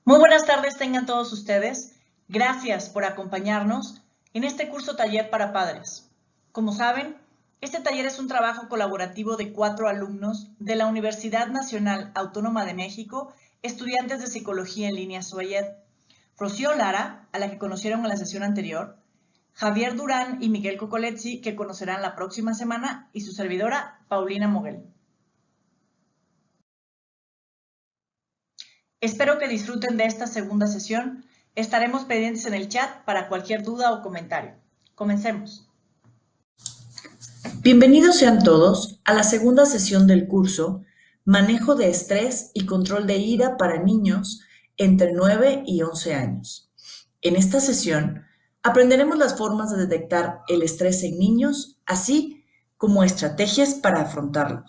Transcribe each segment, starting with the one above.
Muy buenas tardes tengan todos ustedes. Gracias por acompañarnos en este curso taller para padres. Como saben, este taller es un trabajo colaborativo de 4 alumnos de la Universidad Nacional Autónoma de México, estudiantes de Psicología en Línea SUAYED. Rocío Lara, a la que conocieron en la sesión anterior, Javier Durán y Miguel Cocoletzi, que conocerán la próxima semana, y su servidora, Paulina Moguel. Espero que disfruten de esta segunda sesión. Estaremos pendientes en el chat para cualquier duda o comentario. Comencemos. Bienvenidos sean todos a la segunda sesión del curso Manejo de estrés y control de ira para niños entre 9 y 11 años. En esta sesión aprenderemos las formas de detectar el estrés en niños, así como estrategias para afrontarlo.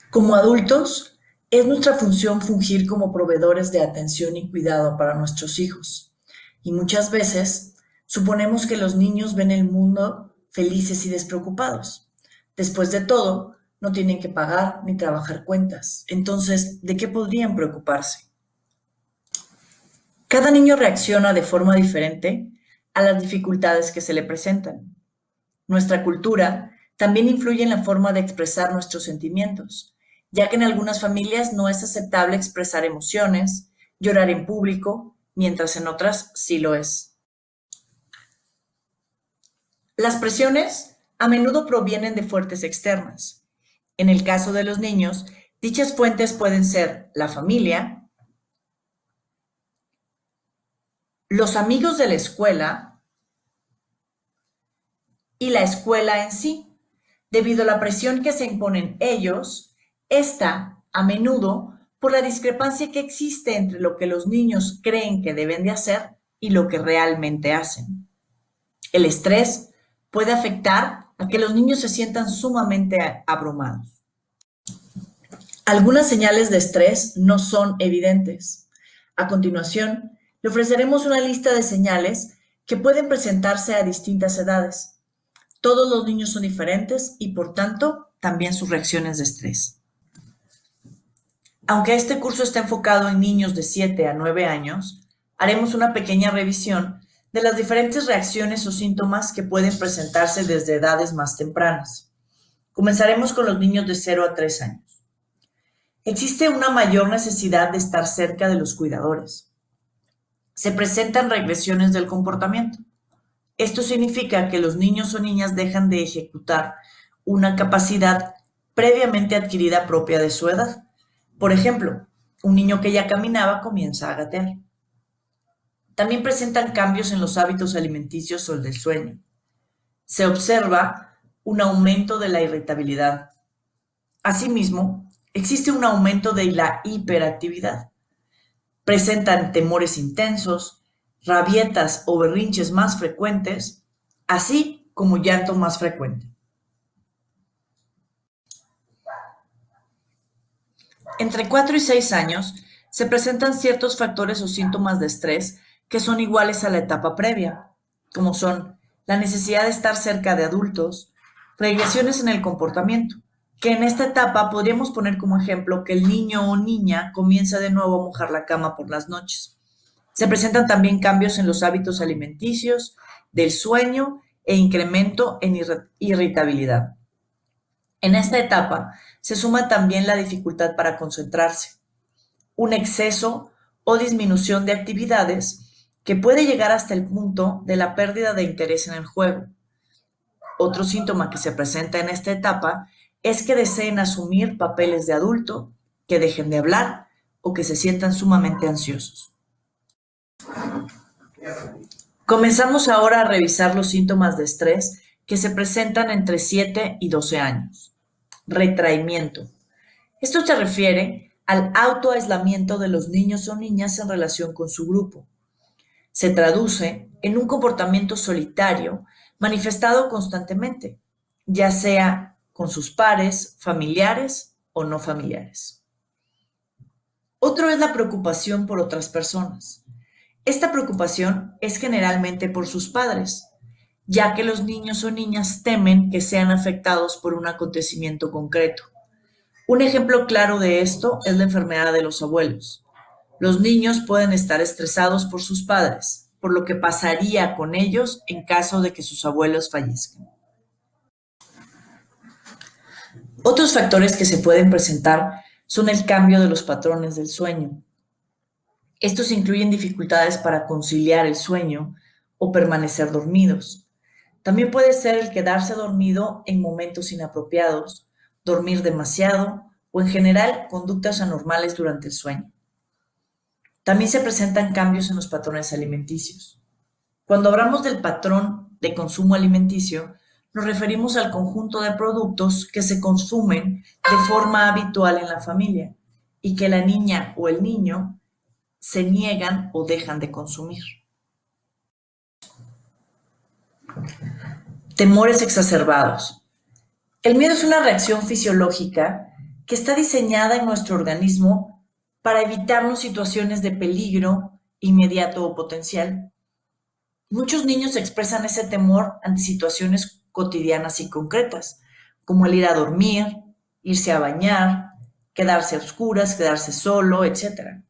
Como adultos, es nuestra función fungir como proveedores de atención y cuidado para nuestros hijos. Y muchas veces suponemos que los niños ven el mundo felices y despreocupados. Después de todo, no tienen que pagar ni trabajar cuentas. Entonces, ¿de qué podrían preocuparse? Cada niño reacciona de forma diferente a las dificultades que se le presentan. Nuestra cultura también influye en la forma de expresar nuestros sentimientos, ya que en algunas familias no es aceptable expresar emociones, llorar en público, mientras en otras sí lo es. Las presiones a menudo provienen de fuentes externas. En el caso de los niños, dichas fuentes pueden ser la familia, los amigos de la escuela y la escuela en sí. Debido a la presión que se imponen ellos, esta, a menudo, por la discrepancia que existe entre lo que los niños creen que deben de hacer y lo que realmente hacen. El estrés puede afectar a que los niños se sientan sumamente abrumados. Algunas señales de estrés no son evidentes. A continuación, le ofreceremos una lista de señales que pueden presentarse a distintas edades. Todos los niños son diferentes y, por tanto, también sus reacciones de estrés. Aunque este curso está enfocado en niños de 7 a 9 años, haremos una pequeña revisión de las diferentes reacciones o síntomas que pueden presentarse desde edades más tempranas. Comenzaremos con los niños de 0 a 3 años. Existe una mayor necesidad de estar cerca de los cuidadores. Se presentan regresiones del comportamiento. Esto significa que los niños o niñas dejan de ejecutar una capacidad previamente adquirida propia de su edad. Por ejemplo, un niño que ya caminaba comienza a gatear. También presentan cambios en los hábitos alimenticios o el del sueño. Se observa un aumento de la irritabilidad. Asimismo, existe un aumento de la hiperactividad. Presentan temores intensos, rabietas o berrinches más frecuentes, así como llanto más frecuente. Entre 4 y 6 años se presentan ciertos factores o síntomas de estrés que son iguales a la etapa previa, como son la necesidad de estar cerca de adultos, regresiones en el comportamiento, que en esta etapa podríamos poner como ejemplo que el niño o niña comienza de nuevo a mojar la cama por las noches. Se presentan también cambios en los hábitos alimenticios, del sueño e incremento en irritabilidad. En esta etapa se suma también la dificultad para concentrarse, un exceso o disminución de actividades que puede llegar hasta el punto de la pérdida de interés en el juego. Otro síntoma que se presenta en esta etapa es que deseen asumir papeles de adulto, que dejen de hablar o que se sientan sumamente ansiosos. Comenzamos ahora a revisar los síntomas de estrés que se presentan entre 7 y 12 años. Retraimiento. Esto se refiere al autoaislamiento de los niños o niñas en relación con su grupo. Se traduce en un comportamiento solitario manifestado constantemente, ya sea con sus pares, familiares o no familiares. Otro es la preocupación por otras personas. Esta preocupación es generalmente por sus padres, ya que los niños o niñas temen que sean afectados por un acontecimiento concreto. Un ejemplo claro de esto es la enfermedad de los abuelos. Los niños pueden estar estresados por sus padres, por lo que pasaría con ellos en caso de que sus abuelos fallezcan. Otros factores que se pueden presentar son el cambio de los patrones del sueño. Estos incluyen dificultades para conciliar el sueño o permanecer dormidos. También puede ser el quedarse dormido en momentos inapropiados, dormir demasiado o en general conductas anormales durante el sueño. También se presentan cambios en los patrones alimenticios. Cuando hablamos del patrón de consumo alimenticio, nos referimos al conjunto de productos que se consumen de forma habitual en la familia y que la niña o el niño se niegan o dejan de consumir. Temores exacerbados. El miedo es una reacción fisiológica que está diseñada en nuestro organismo para evitarnos situaciones de peligro inmediato o potencial. Muchos niños expresan ese temor ante situaciones cotidianas y concretas, como el ir a dormir, irse a bañar, quedarse a oscuras, quedarse solo, etc.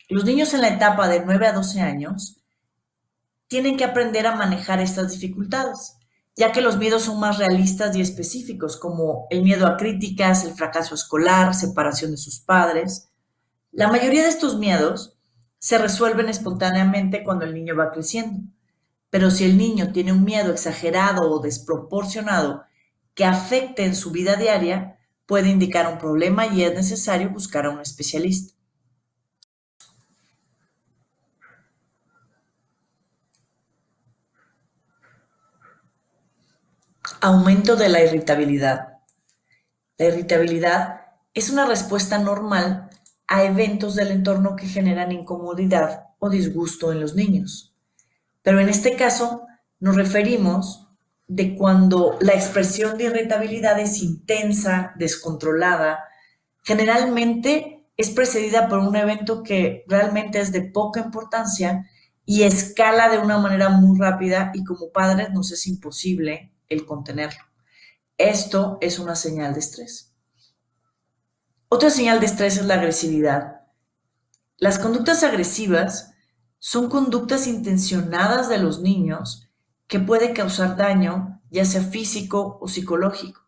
Los niños en la etapa de 9 a 12 años tienen que aprender a manejar estas dificultades, ya que los miedos son más realistas y específicos, como el miedo a críticas, el fracaso escolar, separación de sus padres. La mayoría de estos miedos se resuelven espontáneamente cuando el niño va creciendo. Pero si el niño tiene un miedo exagerado o desproporcionado que afecte en su vida diaria, puede indicar un problema y es necesario buscar a un especialista. Aumento de la irritabilidad. La irritabilidad es una respuesta normal a eventos del entorno que generan incomodidad o disgusto en los niños. Pero en este caso nos referimos de cuando la expresión de irritabilidad es intensa, descontrolada, generalmente es precedida por un evento que realmente es de poca importancia y escala de una manera muy rápida y como padres nos es imposible el contenerlo. Esto es una señal de estrés. Otra señal de estrés es la agresividad. Las conductas agresivas son conductas intencionadas de los niños que puede causar daño, ya sea físico o psicológico.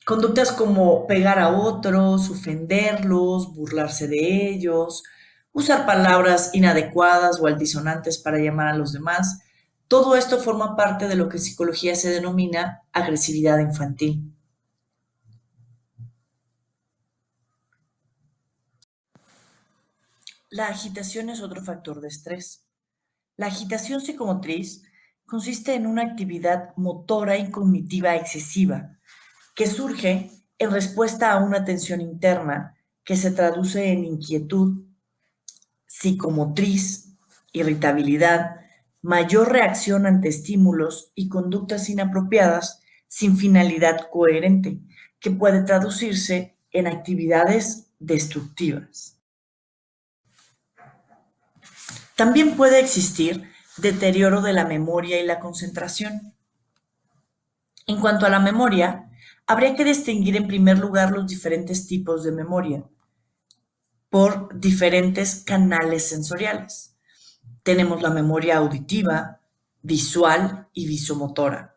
Conductas como pegar a otros, ofenderlos, burlarse de ellos, usar palabras inadecuadas o altisonantes para llamar a los demás. Todo esto forma parte de lo que en psicología se denomina agresividad infantil. La agitación es otro factor de estrés. La agitación psicomotriz consiste en una actividad motora y cognitiva excesiva que surge en respuesta a una tensión interna que se traduce en inquietud, psicomotriz, irritabilidad, mayor reacción ante estímulos y conductas inapropiadas sin finalidad coherente, que puede traducirse en actividades destructivas. También puede existir deterioro de la memoria y la concentración. En cuanto a la memoria, habría que distinguir en primer lugar los diferentes tipos de memoria por diferentes canales sensoriales. Tenemos la memoria auditiva, visual y visomotora.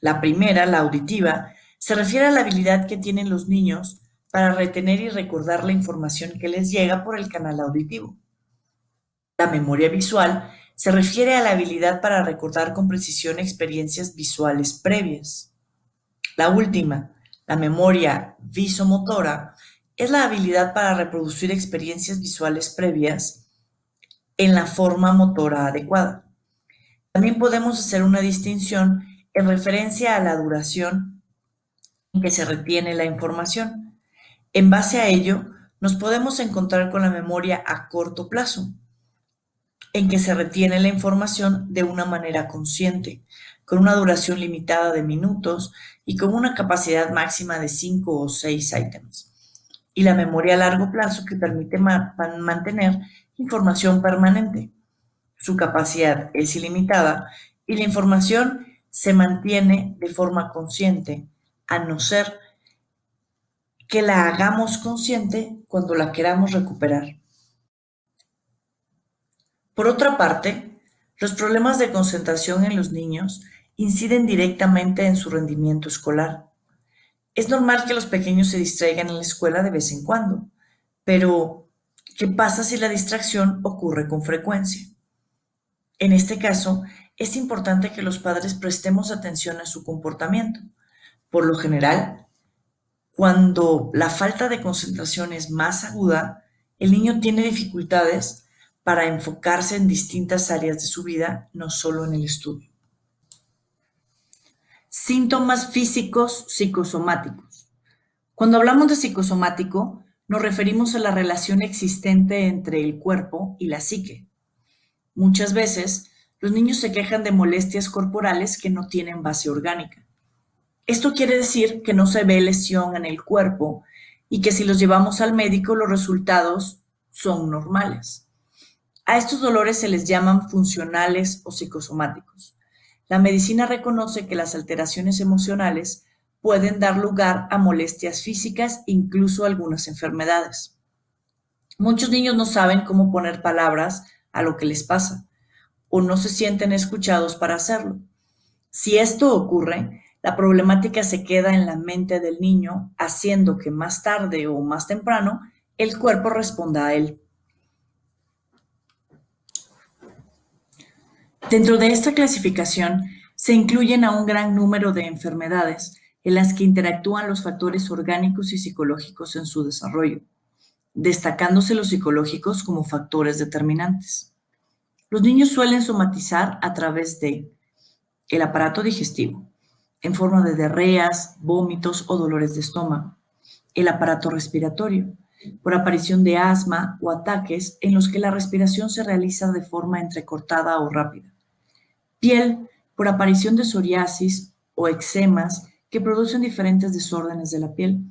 La primera, la auditiva, se refiere a la habilidad que tienen los niños para retener y recordar la información que les llega por el canal auditivo. La memoria visual se refiere a la habilidad para recordar con precisión experiencias visuales previas. La última, la memoria visomotora, es la habilidad para reproducir experiencias visuales previas en la forma motora adecuada. También podemos hacer una distinción en referencia a la duración en que se retiene la información. En base a ello, nos podemos encontrar con la memoria a corto plazo, en que se retiene la información de una manera consciente, con una duración limitada de minutos y con una capacidad máxima de 5 o 6 ítems. Y la memoria a largo plazo que permite mantener información permanente. Su capacidad es ilimitada y la información se mantiene de forma consciente, a no ser que la hagamos consciente cuando la queramos recuperar. Por otra parte, los problemas de concentración en los niños inciden directamente en su rendimiento escolar. Es normal que los pequeños se distraigan en la escuela de vez en cuando, pero ¿qué pasa si la distracción ocurre con frecuencia? En este caso, es importante que los padres prestemos atención a su comportamiento. Por lo general, cuando la falta de concentración es más aguda, el niño tiene dificultades para enfocarse en distintas áreas de su vida, no solo en el estudio. Síntomas físicos psicosomáticos. Cuando hablamos de psicosomático, nos referimos a la relación existente entre el cuerpo y la psique. Muchas veces, los niños se quejan de molestias corporales que no tienen base orgánica. Esto quiere decir que no se ve lesión en el cuerpo y que si los llevamos al médico los resultados son normales. A estos dolores se les llaman funcionales o psicosomáticos. La medicina reconoce que las alteraciones emocionales pueden dar lugar a molestias físicas, incluso algunas enfermedades. Muchos niños no saben cómo poner palabras a lo que les pasa o no se sienten escuchados para hacerlo. Si esto ocurre, la problemática se queda en la mente del niño, haciendo que más tarde o más temprano el cuerpo responda a él. Dentro de esta clasificación se incluyen a un gran número de enfermedades en las que interactúan los factores orgánicos y psicológicos en su desarrollo, destacándose los psicológicos como factores determinantes. Los niños suelen somatizar a través de el aparato digestivo, en forma de diarreas, vómitos o dolores de estómago, el aparato respiratorio, por aparición de asma o ataques en los que la respiración se realiza de forma entrecortada o rápida. Piel, por aparición de psoriasis o eczemas que producen diferentes desórdenes de la piel,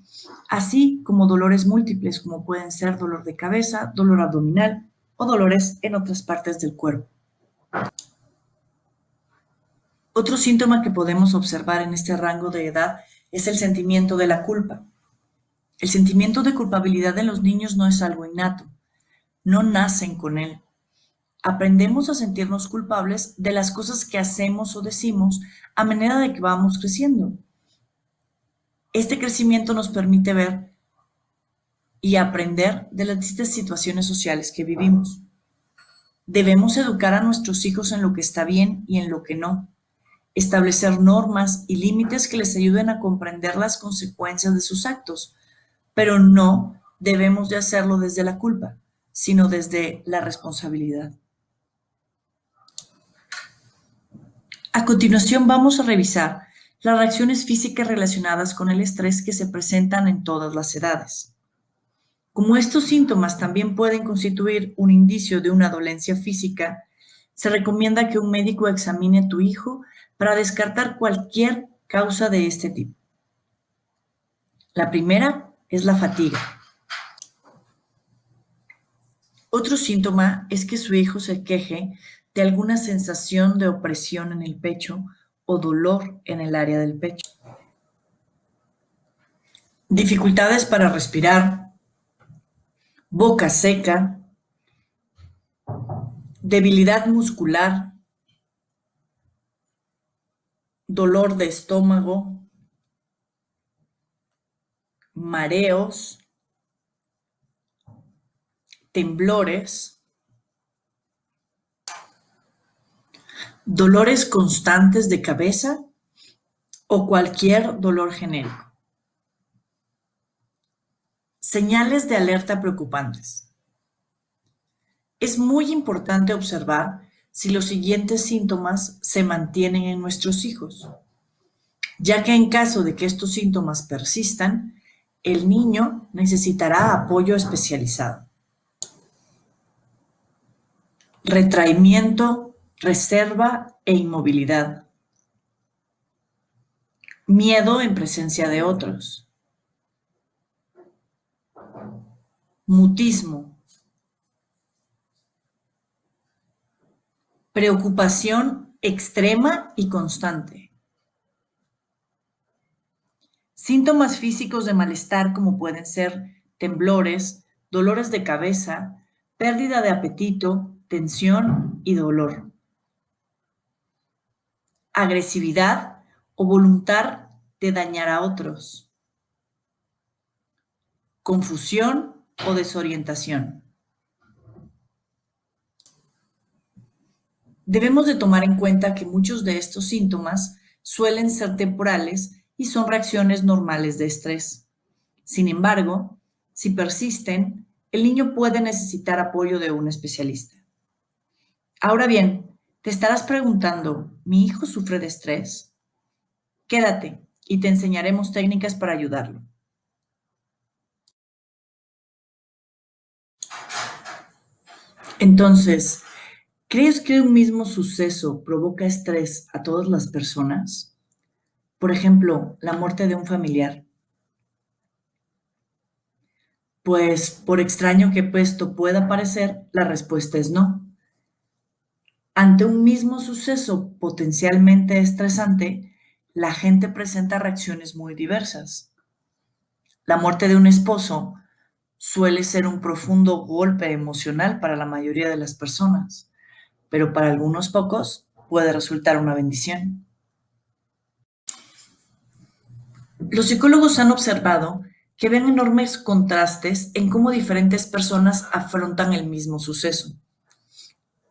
así como dolores múltiples como pueden ser dolor de cabeza, dolor abdominal o dolores en otras partes del cuerpo. Otro síntoma que podemos observar en este rango de edad es el sentimiento de la culpa. El sentimiento de culpabilidad en los niños no es algo innato, no nacen con él. Aprendemos a sentirnos culpables de las cosas que hacemos o decimos a medida de que vamos creciendo. Este crecimiento nos permite ver y aprender de las distintas situaciones sociales que vivimos. Debemos educar a nuestros hijos en lo que está bien y en lo que no. Establecer normas y límites que les ayuden a comprender las consecuencias de sus actos, pero no debemos de hacerlo desde la culpa, sino desde la responsabilidad. A continuación vamos a revisar las reacciones físicas relacionadas con el estrés que se presentan en todas las edades. Como estos síntomas también pueden constituir un indicio de una dolencia física, se recomienda que un médico examine a tu hijo para descartar cualquier causa de este tipo. La primera es la fatiga. Otro síntoma es que su hijo se queje de alguna sensación de opresión en el pecho o dolor en el área del pecho. Dificultades para respirar, boca seca, debilidad muscular, dolor de estómago, mareos, temblores, dolores constantes de cabeza o cualquier dolor genérico. Señales de alerta preocupantes. Es muy importante observar si los siguientes síntomas se mantienen en nuestros hijos, ya que en caso de que estos síntomas persistan, el niño necesitará apoyo especializado. Retraimiento, reserva e inmovilidad. Miedo en presencia de otros. Mutismo. Preocupación extrema y constante. Síntomas físicos de malestar como pueden ser temblores, dolores de cabeza, pérdida de apetito, tensión y dolor. Agresividad o voluntad de dañar a otros. Confusión o desorientación. Debemos de tomar en cuenta que muchos de estos síntomas suelen ser temporales y son reacciones normales de estrés. Sin embargo, si persisten, el niño puede necesitar apoyo de un especialista. Ahora bien, te estarás preguntando, ¿mi hijo sufre de estrés? Quédate y te enseñaremos técnicas para ayudarlo. Entonces, ¿crees que un mismo suceso provoca estrés a todas las personas? Por ejemplo, la muerte de un familiar. Pues, por extraño que esto pueda parecer, la respuesta es no. Ante un mismo suceso potencialmente estresante, la gente presenta reacciones muy diversas. La muerte de un esposo suele ser un profundo golpe emocional para la mayoría de las personas, pero para algunos pocos puede resultar una bendición. Los psicólogos han observado que ven enormes contrastes en cómo diferentes personas afrontan el mismo suceso.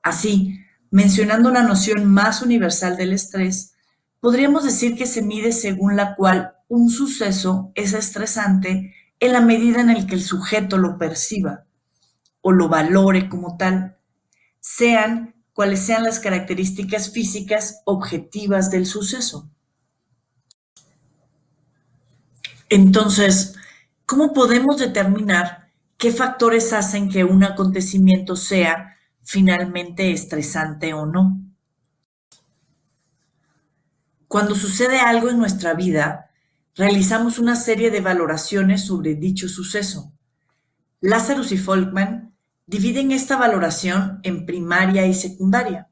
Así, mencionando una noción más universal del estrés, podríamos decir que se mide según la cual un suceso es estresante en la medida en la que el sujeto lo perciba o lo valore como tal, sean cuales sean las características físicas objetivas del suceso. Entonces, ¿cómo podemos determinar qué factores hacen que un acontecimiento sea finalmente estresante o no? Cuando sucede algo en nuestra vida, realizamos una serie de valoraciones sobre dicho suceso. Lazarus y Folkman dividen esta valoración en primaria y secundaria.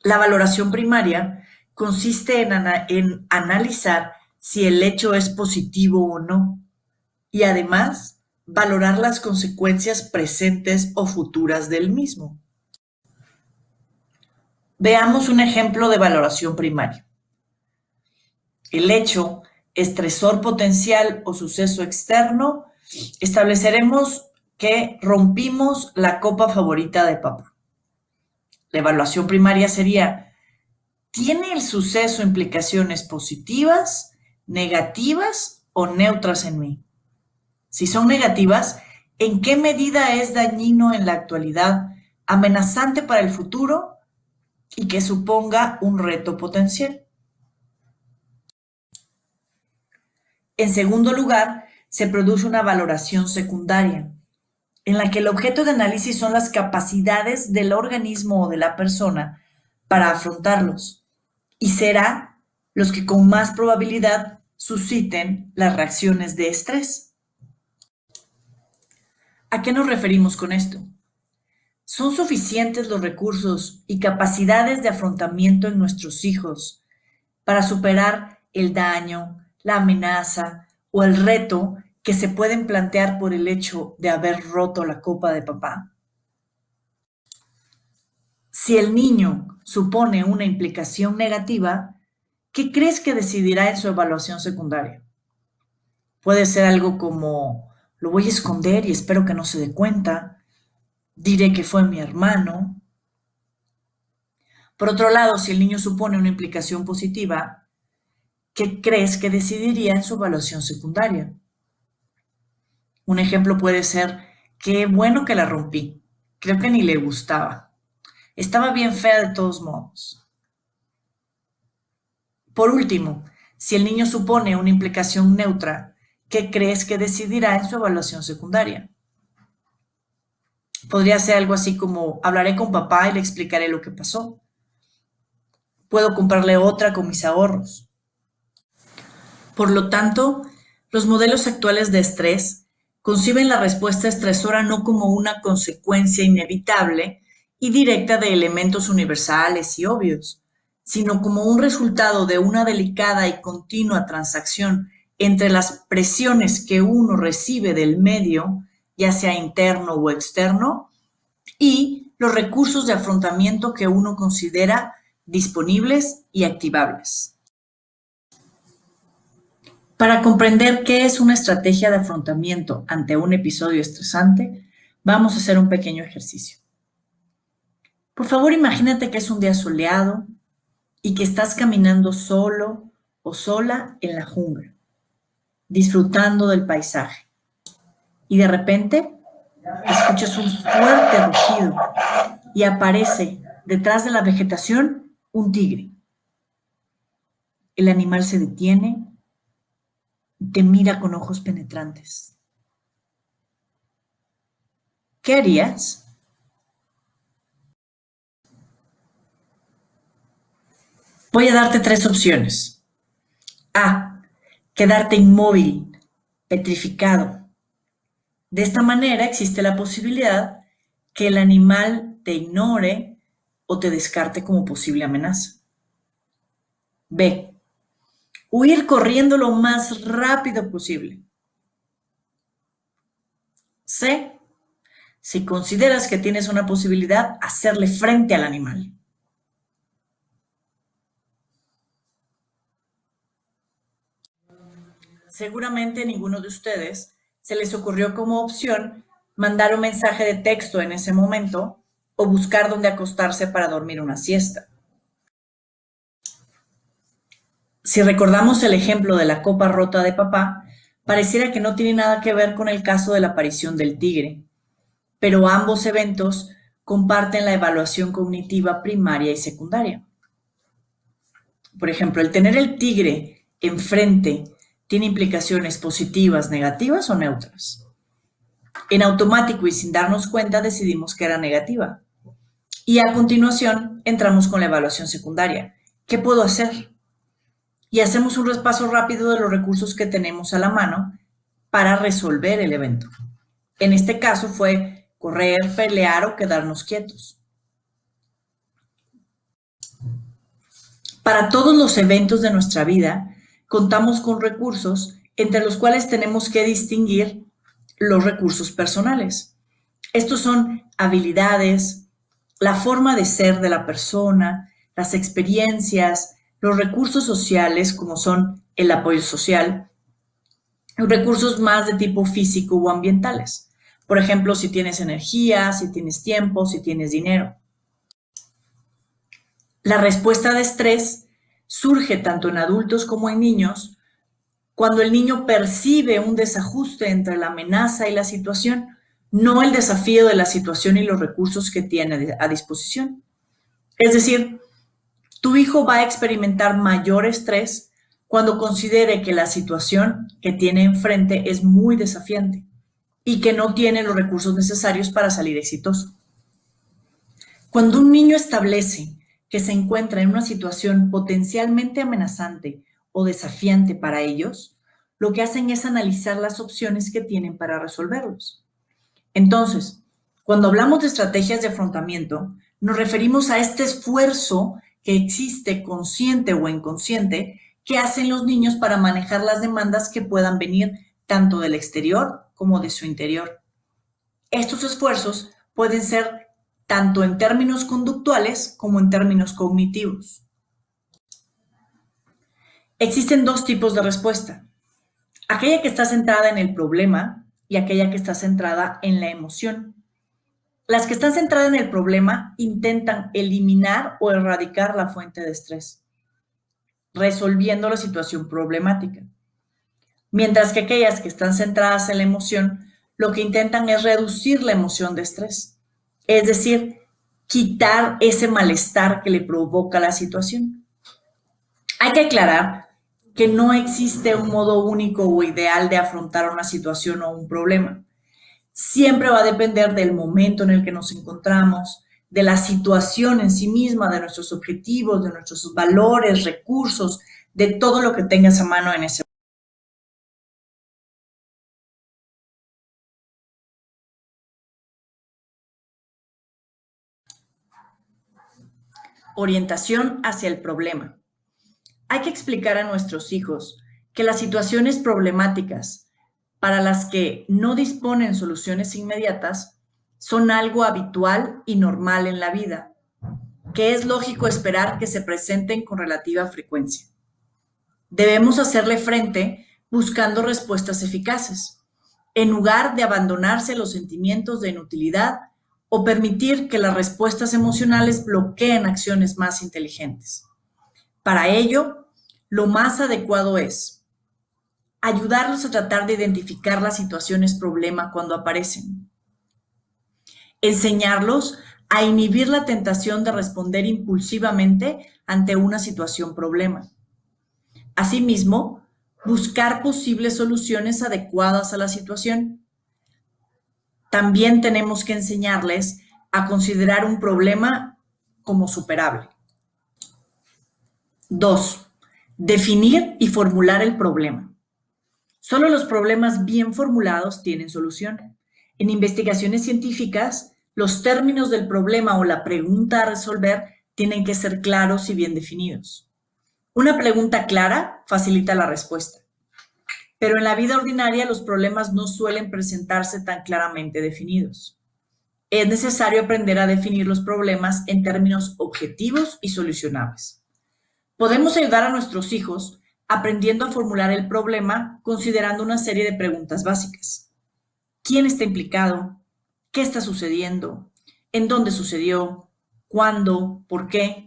La valoración primaria consiste en analizar si el hecho es positivo o no y además valorar las consecuencias presentes o futuras del mismo. Veamos un ejemplo de valoración primaria. El hecho, estresor potencial o suceso externo, estableceremos que rompimos la copa favorita de papá. La evaluación primaria sería, ¿tiene el suceso implicaciones positivas, negativas o neutras en mí? Si son negativas, ¿en qué medida es dañino en la actualidad, amenazante para el futuro y que suponga un reto potencial? En segundo lugar, se produce una valoración secundaria, en la que el objeto de análisis son las capacidades del organismo o de la persona para afrontarlos, y será los que con más probabilidad susciten las reacciones de estrés. ¿A qué nos referimos con esto? ¿Son suficientes los recursos y capacidades de afrontamiento en nuestros hijos para superar el daño, la amenaza o el reto que se pueden plantear por el hecho de haber roto la copa de papá? Si el niño supone una implicación negativa, ¿qué crees que decidirá en su evaluación secundaria? Puede ser algo como, lo voy a esconder y espero que no se dé cuenta, diré que fue mi hermano. Por otro lado, si el niño supone una implicación positiva, ¿qué crees que decidiría en su evaluación secundaria? Un ejemplo puede ser, qué bueno que la rompí, creo que ni le gustaba, estaba bien fea de todos modos. Por último, si el niño supone una implicación neutra, ¿qué crees que decidirá en su evaluación secundaria? Podría ser algo así como, hablaré con papá y le explicaré lo que pasó. Puedo comprarle otra con mis ahorros. Por lo tanto, los modelos actuales de estrés conciben la respuesta estresora no como una consecuencia inevitable y directa de elementos universales y obvios, sino como un resultado de una delicada y continua transacción entre las presiones que uno recibe del medio, ya sea interno o externo, y los recursos de afrontamiento que uno considera disponibles y activables. Para comprender qué es una estrategia de afrontamiento ante un episodio estresante, vamos a hacer un pequeño ejercicio. Por favor, imagínate que es un día soleado y que estás caminando solo o sola en la jungla, disfrutando del paisaje. Y de repente escuchas un fuerte rugido y aparece detrás de la vegetación un tigre. El animal se detiene y te mira con ojos penetrantes. ¿Qué harías? Voy a darte tres opciones. A. Quedarte inmóvil, petrificado. De esta manera existe la posibilidad que el animal te ignore o te descarte como posible amenaza. B. Huir corriendo lo más rápido posible. C. Si consideras que tienes una posibilidad, hacerle frente al animal. Seguramente a ninguno de ustedes se les ocurrió como opción mandar un mensaje de texto en ese momento o buscar dónde acostarse para dormir una siesta. Si recordamos el ejemplo de la copa rota de papá, pareciera que no tiene nada que ver con el caso de la aparición del tigre, pero ambos eventos comparten la evaluación cognitiva primaria y secundaria. Por ejemplo, el tener el tigre enfrente tiene implicaciones positivas, negativas o neutras. En automático y sin darnos cuenta decidimos que era negativa. Y a continuación entramos con la evaluación secundaria. ¿Qué puedo hacer? Y hacemos un repaso rápido de los recursos que tenemos a la mano para resolver el evento. En este caso fue correr, pelear o quedarnos quietos. Para todos los eventos de nuestra vida, contamos con recursos entre los cuales tenemos que distinguir los recursos personales. Estos son habilidades, la forma de ser de la persona, las experiencias, los recursos sociales, como son el apoyo social, recursos más de tipo físico o ambientales. Por ejemplo, si tienes energía, si tienes tiempo, si tienes dinero. La respuesta de estrés surge tanto en adultos como en niños cuando el niño percibe un desajuste entre la amenaza y la situación, no el desafío de la situación y los recursos que tiene a disposición. Es decir, tu hijo va a experimentar mayor estrés cuando considere que la situación que tiene enfrente es muy desafiante y que no tiene los recursos necesarios para salir exitoso. Cuando un niño establece que se encuentra en una situación potencialmente amenazante o desafiante para ellos, lo que hacen es analizar las opciones que tienen para resolverlos. Entonces, cuando hablamos de estrategias de afrontamiento, nos referimos a este esfuerzo que existe consciente o inconsciente que hacen los niños para manejar las demandas que puedan venir tanto del exterior como de su interior. Estos esfuerzos pueden ser tanto en términos conductuales como en términos cognitivos. Existen dos tipos de respuesta. Aquella que está centrada en el problema y aquella que está centrada en la emoción. Las que están centradas en el problema intentan eliminar o erradicar la fuente de estrés, resolviendo la situación problemática. Mientras que aquellas que están centradas en la emoción, lo que intentan es reducir la emoción de estrés. Es decir, quitar ese malestar que le provoca la situación. Hay que aclarar que no existe un modo único o ideal de afrontar una situación o un problema. Siempre va a depender del momento en el que nos encontramos, de la situación en sí misma, de nuestros objetivos, de nuestros valores, recursos, de todo lo que tengas a mano en ese momento. Orientación hacia el problema. Hay que explicar a nuestros hijos que las situaciones problemáticas para las que no disponen soluciones inmediatas son algo habitual y normal en la vida, que es lógico esperar que se presenten con relativa frecuencia. Debemos hacerle frente buscando respuestas eficaces, en lugar de abandonarse los sentimientos de inutilidad o permitir que las respuestas emocionales bloqueen acciones más inteligentes. Para ello, lo más adecuado es ayudarlos a tratar de identificar las situaciones problema cuando aparecen, enseñarlos a inhibir la tentación de responder impulsivamente ante una situación problema. Asimismo, buscar posibles soluciones adecuadas a la situación. También tenemos que enseñarles a considerar un problema como superable. 2. Definir y formular el problema. Solo los problemas bien formulados tienen solución. En investigaciones científicas, los términos del problema o la pregunta a resolver tienen que ser claros y bien definidos. Una pregunta clara facilita la respuesta, pero en la vida ordinaria los problemas no suelen presentarse tan claramente definidos. Es necesario aprender a definir los problemas en términos objetivos y solucionables. Podemos ayudar a nuestros hijos aprendiendo a formular el problema considerando una serie de preguntas básicas. ¿Quién está implicado? ¿Qué está sucediendo? ¿En dónde sucedió? ¿Cuándo? ¿Por qué?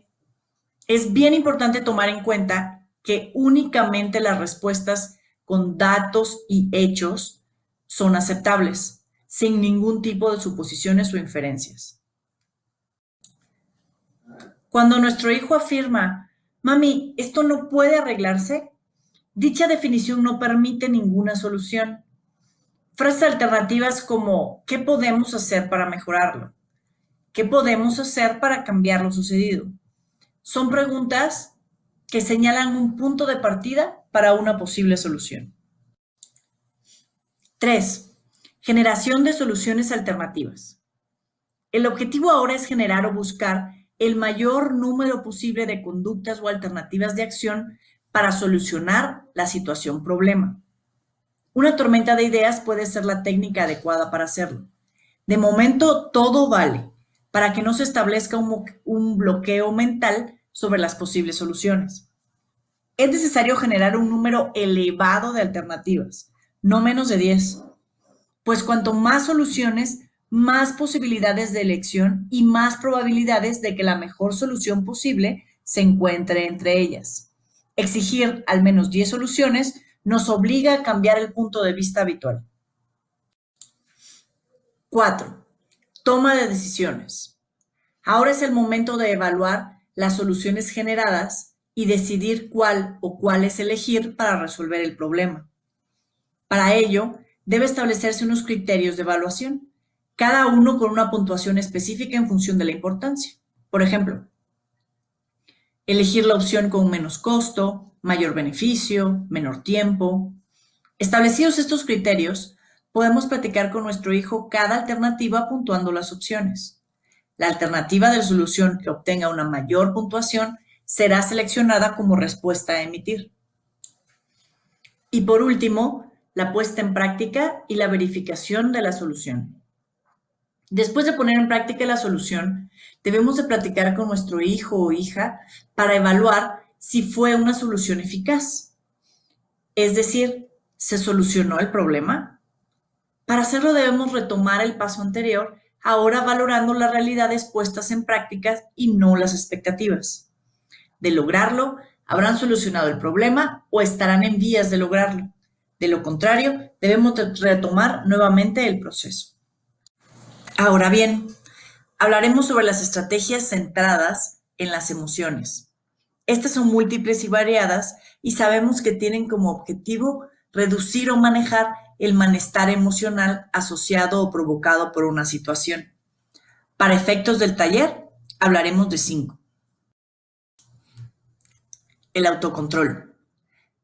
Es bien importante tomar en cuenta que únicamente las respuestas con datos y hechos son aceptables, sin ningún tipo de suposiciones o inferencias. Cuando nuestro hijo afirma, mami, esto no puede arreglarse, dicha definición no permite ninguna solución. Frases alternativas como, ¿qué podemos hacer para mejorarlo? ¿Qué podemos hacer para cambiar lo sucedido? Son preguntas que señalan un punto de partida para una posible solución. 3. Generación de soluciones alternativas. El objetivo ahora es generar o buscar el mayor número posible de conductas o alternativas de acción para solucionar la situación problema. Una tormenta de ideas puede ser la técnica adecuada para hacerlo. De momento, todo vale para que no se establezca un bloqueo mental sobre las posibles soluciones. Es necesario generar un número elevado de alternativas, no menos de 10, pues cuanto más soluciones, más posibilidades de elección y más probabilidades de que la mejor solución posible se encuentre entre ellas. Exigir al menos 10 soluciones nos obliga a cambiar el punto de vista habitual. 4. Toma de decisiones. Ahora es el momento de evaluar las soluciones generadas y decidir cuál o cuáles elegir para resolver el problema. Para ello, debe establecerse unos criterios de evaluación, cada uno con una puntuación específica en función de la importancia. Por ejemplo, elegir la opción con menos costo, mayor beneficio, menor tiempo. Establecidos estos criterios, podemos platicar con nuestro hijo cada alternativa puntuando las opciones. La alternativa de solución que obtenga una mayor puntuación será seleccionada como respuesta a emitir. Y por último, la puesta en práctica y la verificación de la solución. Después de poner en práctica la solución, debemos de platicar con nuestro hijo o hija para evaluar si fue una solución eficaz. Es decir, ¿se solucionó el problema? Para hacerlo debemos retomar el paso anterior, ahora valorando las realidades puestas en práctica y no las expectativas. De lograrlo, habrán solucionado el problema o estarán en vías de lograrlo. De lo contrario, debemos retomar nuevamente el proceso. Ahora bien, hablaremos sobre las estrategias centradas en las emociones. Estas son múltiples y variadas y sabemos que tienen como objetivo reducir o manejar el malestar emocional asociado o provocado por una situación. Para efectos del taller, hablaremos de 5. El autocontrol.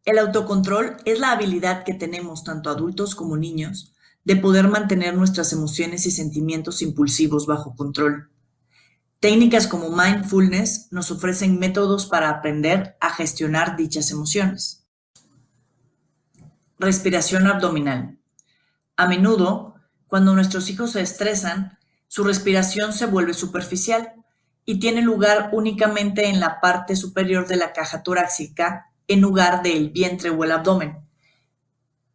El autocontrol es la habilidad que tenemos tanto adultos como niños de poder mantener nuestras emociones y sentimientos impulsivos bajo control. Técnicas como mindfulness nos ofrecen métodos para aprender a gestionar dichas emociones. Respiración abdominal. A menudo, cuando nuestros hijos se estresan, su respiración se vuelve superficial y tiene lugar únicamente en la parte superior de la caja torácica en lugar del vientre o el abdomen,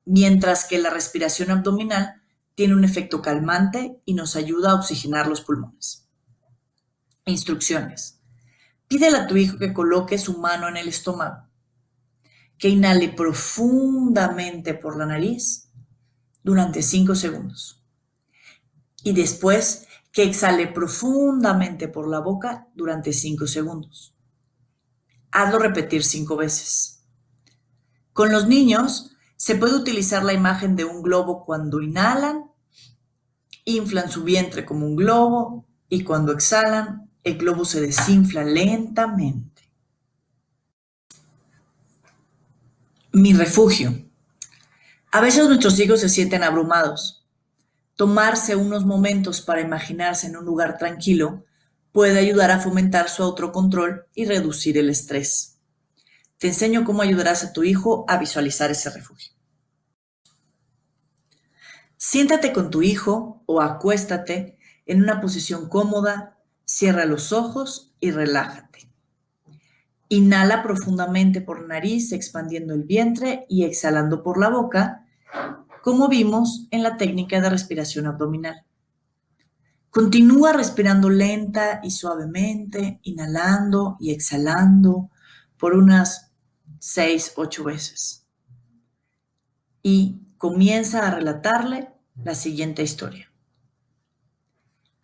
mientras que la respiración abdominal tiene un efecto calmante y nos ayuda a oxigenar los pulmones. Instrucciones. Pídele a tu hijo que coloque su mano en el estómago, que inhale profundamente por la nariz durante 5 segundos y después que exhale profundamente por la boca durante 5 segundos. Hazlo repetir 5 veces. Con los niños se puede utilizar la imagen de un globo cuando inhalan, inflan su vientre como un globo y cuando exhalan, el globo se desinfla lentamente. Mi refugio. A veces nuestros hijos se sienten abrumados. Tomarse unos momentos para imaginarse en un lugar tranquilo puede ayudar a fomentar su autocontrol y reducir el estrés. Te enseño cómo ayudarás a tu hijo a visualizar ese refugio. Siéntate con tu hijo o acuéstate en una posición cómoda, cierra los ojos y relájate. Inhala profundamente por la nariz, expandiendo el vientre y exhalando por la boca, como vimos en la técnica de respiración abdominal. Continúa respirando lenta y suavemente, inhalando y exhalando por unas 6-8 veces. Y comienza a relatarle la siguiente historia.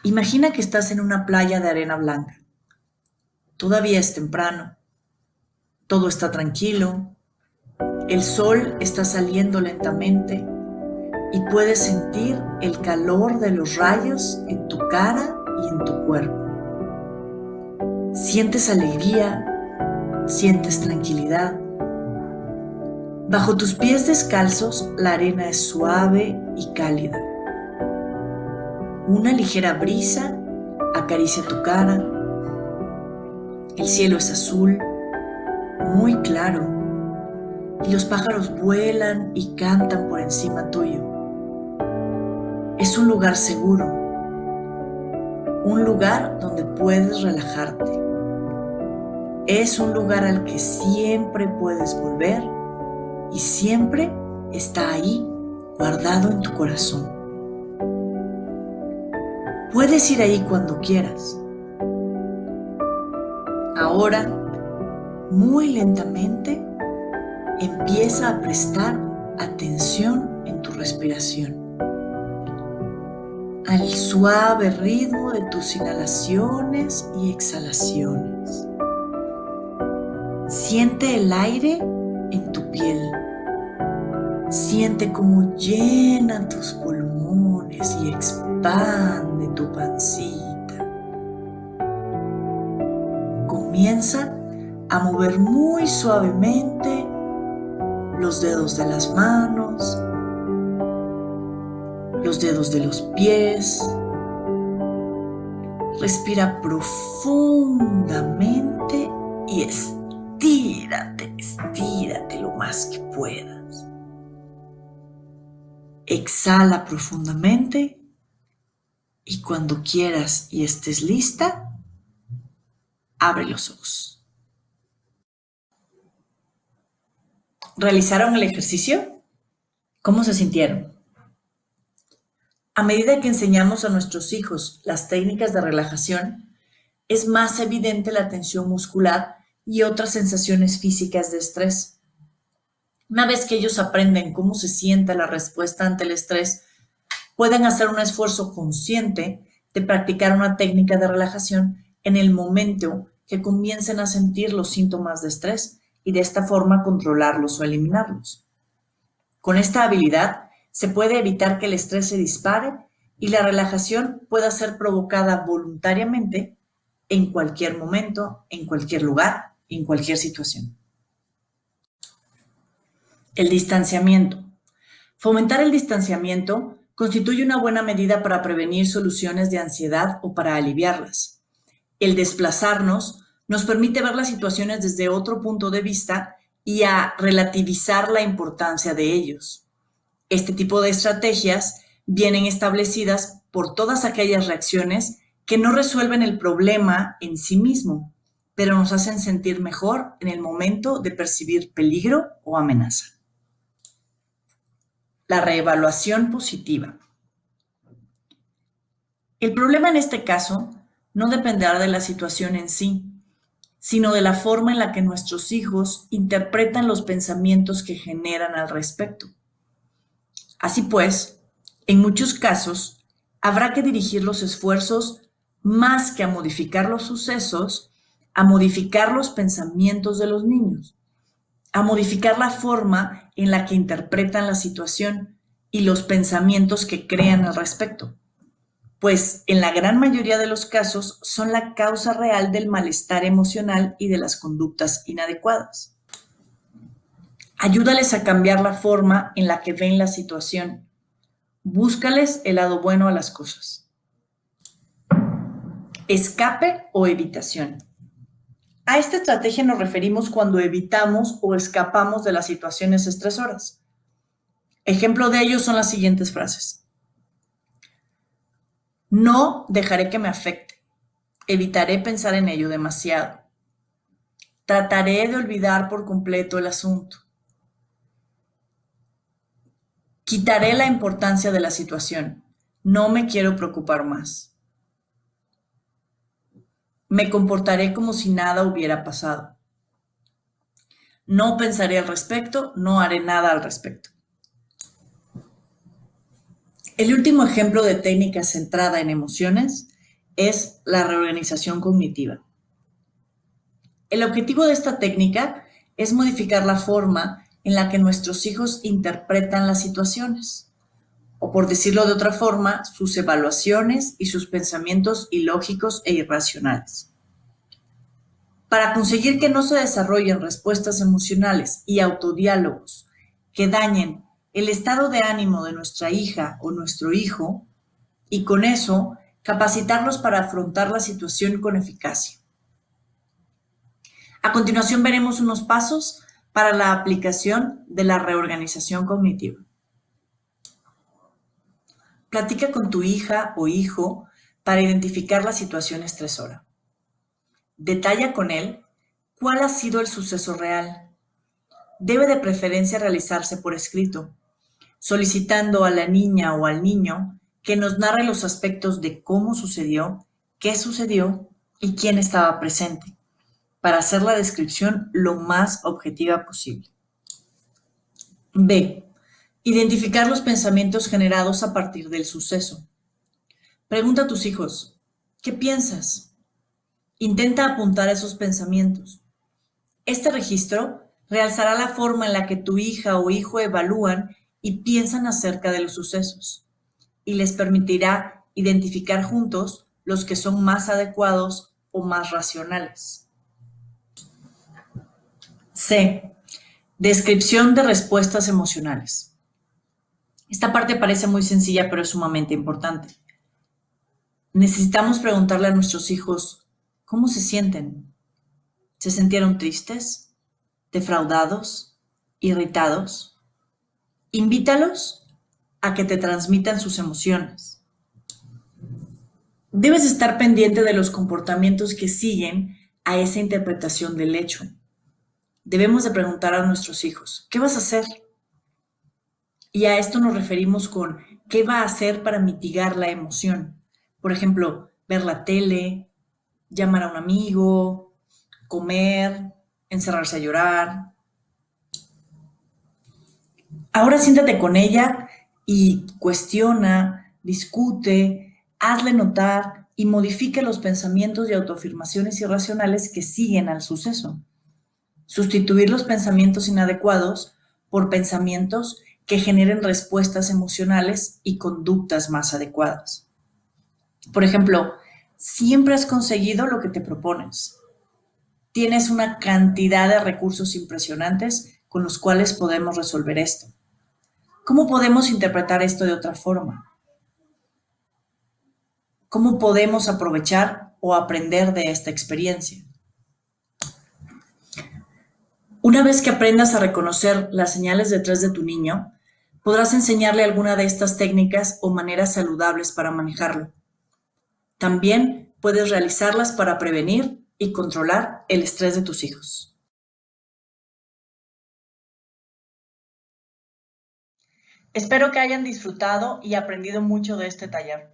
Imagina que estás en una playa de arena blanca. Todavía es temprano. Todo está tranquilo. El sol está saliendo lentamente y puedes sentir el calor de los rayos en tu cara y en tu cuerpo. Sientes alegría, sientes tranquilidad. Bajo tus pies descalzos, la arena es suave y cálida. Una ligera brisa acaricia tu cara. El cielo es azul, muy claro, y los pájaros vuelan y cantan por encima tuyo. Es un lugar seguro, un lugar donde puedes relajarte. Es un lugar al que siempre puedes volver y siempre está ahí, guardado en tu corazón. Puedes ir ahí cuando quieras. Ahora, muy lentamente, empieza a prestar atención en tu respiración, al suave ritmo de tus inhalaciones y exhalaciones. Siente el aire en tu piel. Siente cómo llena tus pulmones y expande tu pancita. Comienza a mover muy suavemente los dedos de las manos, los dedos de los pies. Respira profundamente y estírate lo más que puedas. Exhala profundamente y cuando quieras y estés lista, abre los ojos. ¿Realizaron el ejercicio? ¿Cómo se sintieron? A medida que enseñamos a nuestros hijos las técnicas de relajación, es más evidente la tensión muscular y otras sensaciones físicas de estrés. Una vez que ellos aprenden cómo se siente la respuesta ante el estrés, pueden hacer un esfuerzo consciente de practicar una técnica de relajación en el momento que comiencen a sentir los síntomas de estrés y de esta forma controlarlos o eliminarlos. Con esta habilidad se puede evitar que el estrés se dispare y la relajación pueda ser provocada voluntariamente en cualquier momento, en cualquier lugar, en cualquier situación. El distanciamiento. Fomentar el distanciamiento constituye una buena medida para prevenir soluciones de ansiedad o para aliviarlas. El desplazarnos nos permite ver las situaciones desde otro punto de vista y a relativizar la importancia de ellos. Este tipo de estrategias vienen establecidas por todas aquellas reacciones que no resuelven el problema en sí mismo, pero nos hacen sentir mejor en el momento de percibir peligro o amenaza. La reevaluación positiva. El problema en este caso no dependerá de la situación en sí, sino de la forma en la que nuestros hijos interpretan los pensamientos que generan al respecto. Así pues, en muchos casos, habrá que dirigir los esfuerzos más que a modificar los sucesos, a modificar los pensamientos de los niños, a modificar la forma en la que interpretan la situación y los pensamientos que crean al respecto, pues en la gran mayoría de los casos son la causa real del malestar emocional y de las conductas inadecuadas. Ayúdales a cambiar la forma en la que ven la situación. Búscales el lado bueno a las cosas. Escape o evitación. A esta estrategia nos referimos cuando evitamos o escapamos de las situaciones estresoras. Ejemplo de ello son las siguientes frases. No dejaré que me afecte. Evitaré pensar en ello demasiado. Trataré de olvidar por completo el asunto. Quitaré la importancia de la situación. No me quiero preocupar más. Me comportaré como si nada hubiera pasado. No pensaré al respecto, no haré nada al respecto. El último ejemplo de técnica centrada en emociones es la reorganización cognitiva. El objetivo de esta técnica es modificar la forma en la que nuestros hijos interpretan las situaciones, o por decirlo de otra forma, sus evaluaciones y sus pensamientos ilógicos e irracionales. Para conseguir que no se desarrollen respuestas emocionales y autodiálogos que dañen el estado de ánimo de nuestra hija o nuestro hijo, y con eso capacitarlos para afrontar la situación con eficacia. A continuación veremos unos pasos para la aplicación de la reorganización cognitiva. Platica con tu hija o hijo para identificar la situación estresora. Detalla con él cuál ha sido el suceso real. Debe de preferencia realizarse por escrito, solicitando a la niña o al niño que nos narre los aspectos de cómo sucedió, qué sucedió y quién estaba presente, para hacer la descripción lo más objetiva posible. B. Identificar los pensamientos generados a partir del suceso. Pregunta a tus hijos, ¿qué piensas? Intenta apuntar esos pensamientos. Este registro realzará la forma en la que tu hija o hijo evalúan y piensan acerca de los sucesos, y les permitirá identificar juntos los que son más adecuados o más racionales. C. Descripción de respuestas emocionales. Esta parte parece muy sencilla, pero es sumamente importante. Necesitamos preguntarle a nuestros hijos, ¿cómo se sienten? ¿Se sintieron tristes? ¿Defraudados? ¿Irritados? Invítalos a que te transmitan sus emociones. Debes estar pendiente de los comportamientos que siguen a esa interpretación del hecho. Debemos de preguntar a nuestros hijos, ¿qué vas a hacer? Y a esto nos referimos con ¿qué va a hacer para mitigar la emoción? Por ejemplo, ver la tele, llamar a un amigo, comer, encerrarse a llorar. Ahora siéntate con ella y cuestiona, discute, hazle notar y modifique los pensamientos y autoafirmaciones irracionales que siguen al suceso. Sustituir los pensamientos inadecuados por pensamientos que generen respuestas emocionales y conductas más adecuadas. Por ejemplo, siempre has conseguido lo que te propones. Tienes una cantidad de recursos impresionantes con los cuales podemos resolver esto. ¿Cómo podemos interpretar esto de otra forma? ¿Cómo podemos aprovechar o aprender de esta experiencia? Una vez que aprendas a reconocer las señales de estrés de tu niño, podrás enseñarle alguna de estas técnicas o maneras saludables para manejarlo. También puedes realizarlas para prevenir y controlar el estrés de tus hijos. Espero que hayan disfrutado y aprendido mucho de este taller.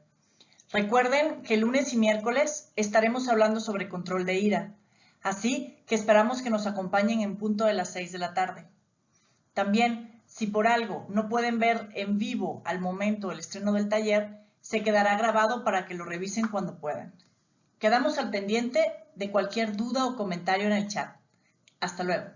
Recuerden que lunes y miércoles estaremos hablando sobre control de ira, así que esperamos que nos acompañen en punto de las 6 de la tarde. También, si por algo no pueden ver en vivo al momento el estreno del taller, se quedará grabado para que lo revisen cuando puedan. Quedamos al pendiente de cualquier duda o comentario en el chat. Hasta luego.